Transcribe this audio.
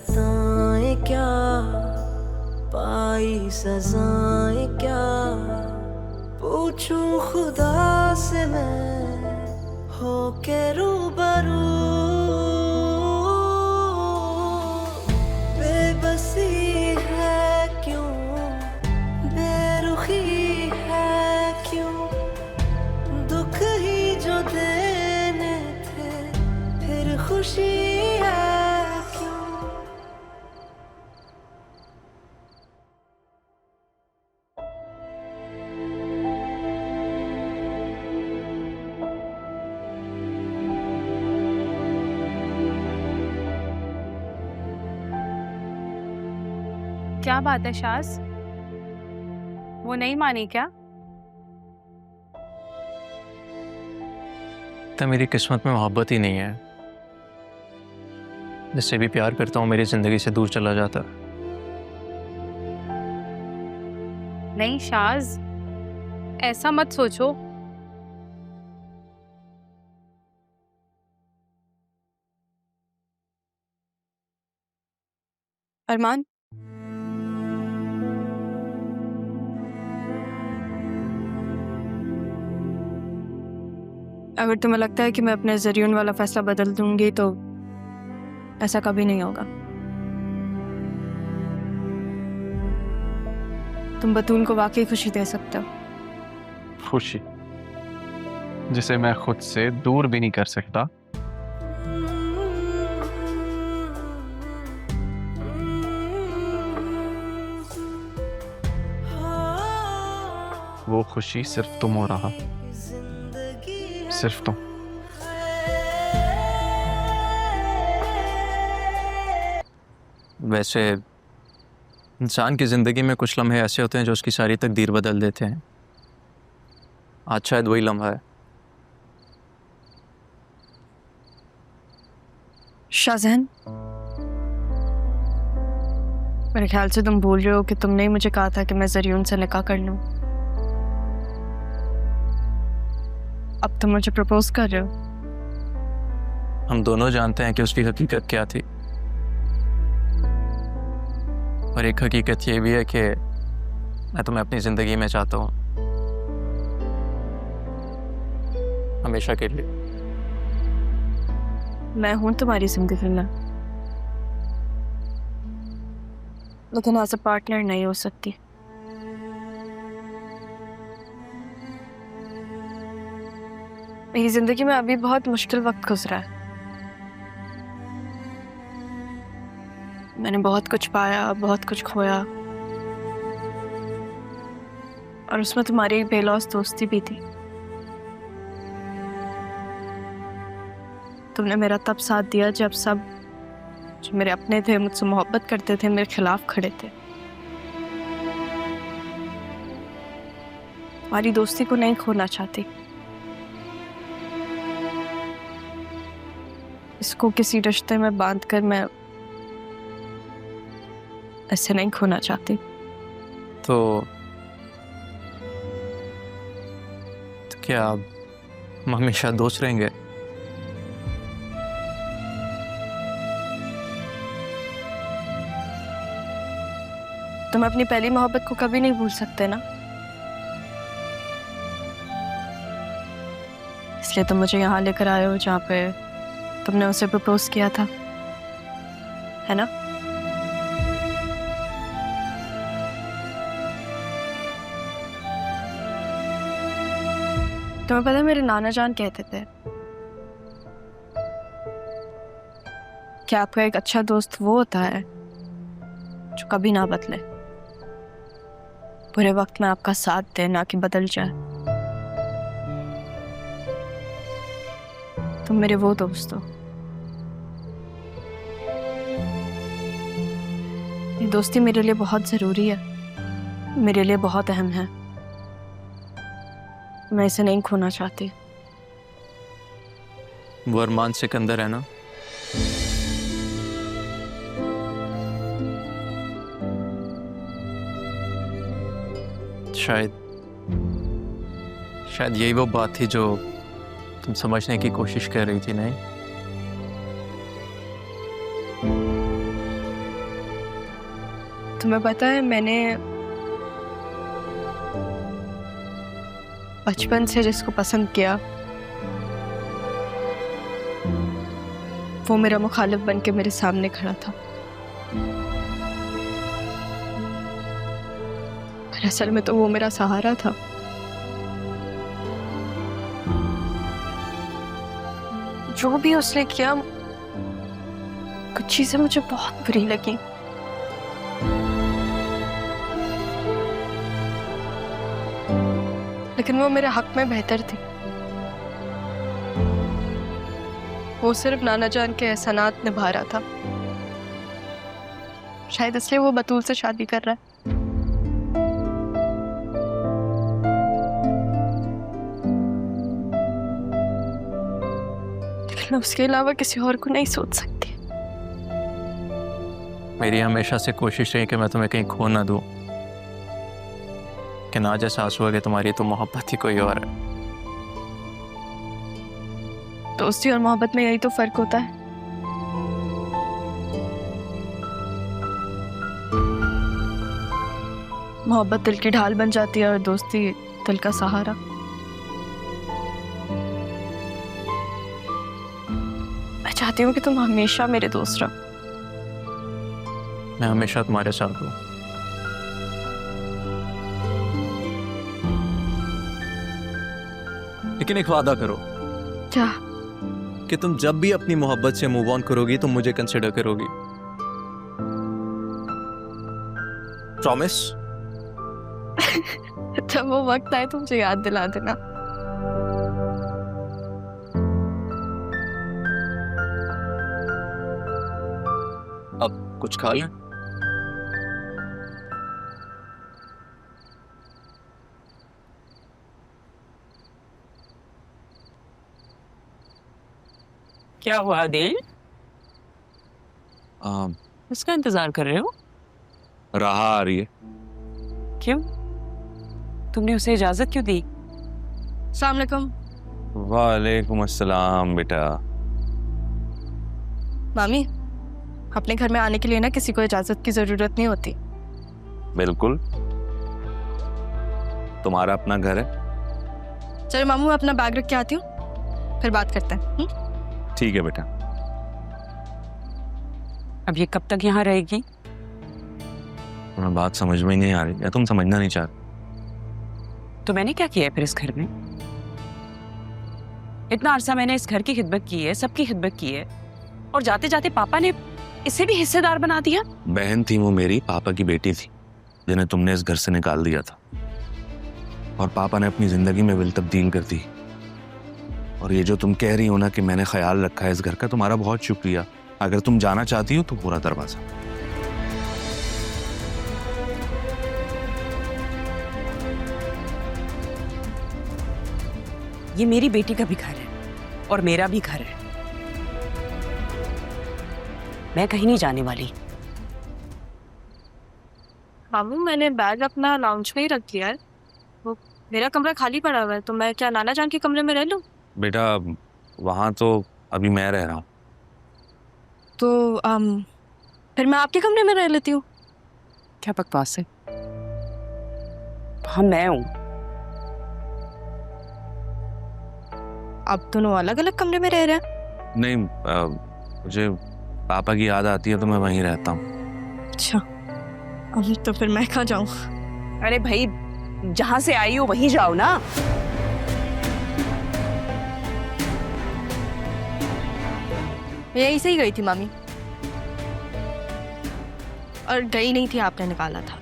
खताएं क्या, पाई सजाएं क्या, पूछूं खुदा से मैं हो के रूबरू। बेबसी है क्यों, बेरुखी है क्यों, दुख ही जो देने थे फिर खुशी है क्यों। क्या बात है शाज, वो नहीं मानी क्या? तो मेरी किस्मत में मोहब्बत ही नहीं है। जिससे भी प्यार करता हूँ मेरी जिंदगी से दूर चला जाता। नहीं शाज, ऐसा मत सोचो। अरमान, अगर तुम्हें लगता है कि मैं अपने ज़रियून वाला फैसला बदल दूंगी तो ऐसा कभी नहीं होगा। तुम बतूल को वाकई खुशी दे सकते हो। खुशी जिसे मैं खुद से दूर भी नहीं कर सकता। वो खुशी सिर्फ तुम हो रहा, सिर्फ तुम। वैसे इंसान की ज़िंदगी में कुछ लम्हे ऐसे होते हैं जो उसकी सारी तकदीर बदल देते हैं। आज शायद वही लम्हा है। शाहजहान, मेरे ख्याल से तुम भूल रहे हो कि तुमने ही मुझे कहा था कि मैं ज़रियून से निकाह कर लूं। अब तुम मुझे प्रपोज कर रहे हो। हम दोनों जानते हैं कि उसकी हकीकत क्या थी, और एक हकीकत ये भी है कि मैं तुम्हें अपनी ज़िंदगी में चाहता हूँ, हमेशा के लिए। मैं हूं तुम्हारी जिंदगी में, लेकिन एज अ पार्टनर नहीं हो सकती। मेरी जिंदगी में अभी बहुत मुश्किल वक्त गुजरा है। मैंने बहुत कुछ पाया, बहुत कुछ खोया, और उसमें तुम्हारी एक बेलौस दोस्ती भी थी। तुमने मेरा तब साथ दिया जब सब जो मेरे अपने थे, मुझसे मोहब्बत करते थे, मेरे खिलाफ खड़े थे। तुम्हारी दोस्ती को नहीं खोना चाहती, इसको किसी रिश्ते में बांधकर मैं ऐसे नहीं खोना चाहती। तो क्या अब हम हमेशा दोस्त रहेंगे? तुम अपनी पहली मोहब्बत को कभी नहीं भूल सकते ना, इसलिए तुम मुझे यहाँ लेकर आए हो जहाँ पे तुमने उसे प्रपोज किया था, है ना? तुम्हें पता है मेरे नाना जान कहते थे कि आपका एक अच्छा दोस्त वो होता है जो कभी ना बदले, बुरे वक्त में आपका साथ दे, ना कि बदल जाए। तुम मेरे वो दोस्त हो। ये दोस्ती मेरे लिए बहुत जरूरी है, मेरे लिए बहुत अहम है। मैं इसे नहीं खोना चाहती। वो अरमान सिकंदर है ना? शायद यही वो बात थी जो तुम समझने की कोशिश कर रही थी, नहीं? तुम्हें पता है मैंने बचपन से जिसको पसंद किया वो मेरा मुखालिफ बन के मेरे सामने खड़ा था। पर असल में तो वो मेरा सहारा था। जो भी उसने किया कुछ चीजें मुझे बहुत बुरी लगी। लेकिन वो मेरे हक में बेहतर थी। वो सिर्फ नाना जान के एहसानात निभा रहा था। शायद इसलिए वो बतूल से शादी कर रहा है। लेकिन मैं उसके अलावा किसी और को नहीं सोच सकती। मेरी हमेशा से कोशिश रही कि मैं तुम्हें कहीं खो ना दूं, कि ना आज एहसास हुआ कि तुम्हारी तो मोहब्बत ही कोई और है। दोस्ती और मोहब्बत में यही तो फर्क होता है। मोहब्बत दिल की ढाल बन जाती है और दोस्ती दिल का सहारा। मैं चाहती हूँ कि तुम हमेशा मेरे दोस्त रहो। मैं हमेशा तुम्हारे साथ हूँ। लेकिन एक वादा करो क्या? कि तुम जब भी अपनी मोहब्बत से मूव ऑन करोगी तो मुझे कंसिडर करोगी। प्रॉमिस? जब वो वक्त आए तो मुझे याद दिला देना। अब कुछ खा लें? क्या हुआ दिल? आ, उसका इंतजार कर रहे हो? राह आ रही है। क्यों? तुमने उसे इजाजत क्यों दी? अस्सलाम वालेकुम। वालेकुम अस्सलाम बेटा। मामी, अपने घर में आने के लिए ना किसी को इजाजत की जरूरत नहीं होती। बिल्कुल, तुम्हारा अपना घर है। चलो मामू, मैं अपना बैग रख के आती हूँ, फिर बात करते हैं। ठीक है बेटा। अब ये कब तक यहाँ रहेगी? तुम्हें बात समझ में ही नहीं आ रही या तुम समझना नहीं चाहते? तो मैंने क्या किया है फिर इस घर में? इतना अरसा मैंने इस घर की खिदमत की है, सबकी खिदमत की है, और जाते जाते पापा ने इसे भी हिस्सेदार बना दिया। बहन थी वो, मेरी पापा की बेटी थी, जिन्हें तुमने इस घर से निकाल दिया था, और पापा ने अपनी जिंदगी में विल तब्दील कर दी। और ये जो तुम कह रही हो ना कि मैंने ख्याल रखा है इस घर का, तुम्हारा बहुत शुक्रिया। अगर तुम जाना चाहती हो तो पूरा दरवाजा। ये मेरी बेटी का भी घर है और मेरा भी घर है। मैं कहीं नहीं जाने वाली। मामू, मैंने बैग अपना लाउंज में ही रख दिया है। वो मेरा कमरा खाली पड़ा हुआ है, तो मैं क्या नाना जान के कमरे में रह लूं? बेटा वहां तो अभी मैं रह रहा हूँ। तो फिर मैं आपके कमरे में रह लेती हूँ। क्या बकवास है? हाँ, मैं हूँ। आप दोनों अलग अलग कमरे में रह रहे हैं? नहीं, मुझे पापा की याद आती है तो मैं वहीं रहता हूँ। अच्छा, अब तो फिर मैं कहाँ जाऊँ? अरे भाई, जहां से आई हो वहीं जाओ ना। मैं यहीं से ही गई थी मामी, और गई नहीं थी, आपने निकाला था।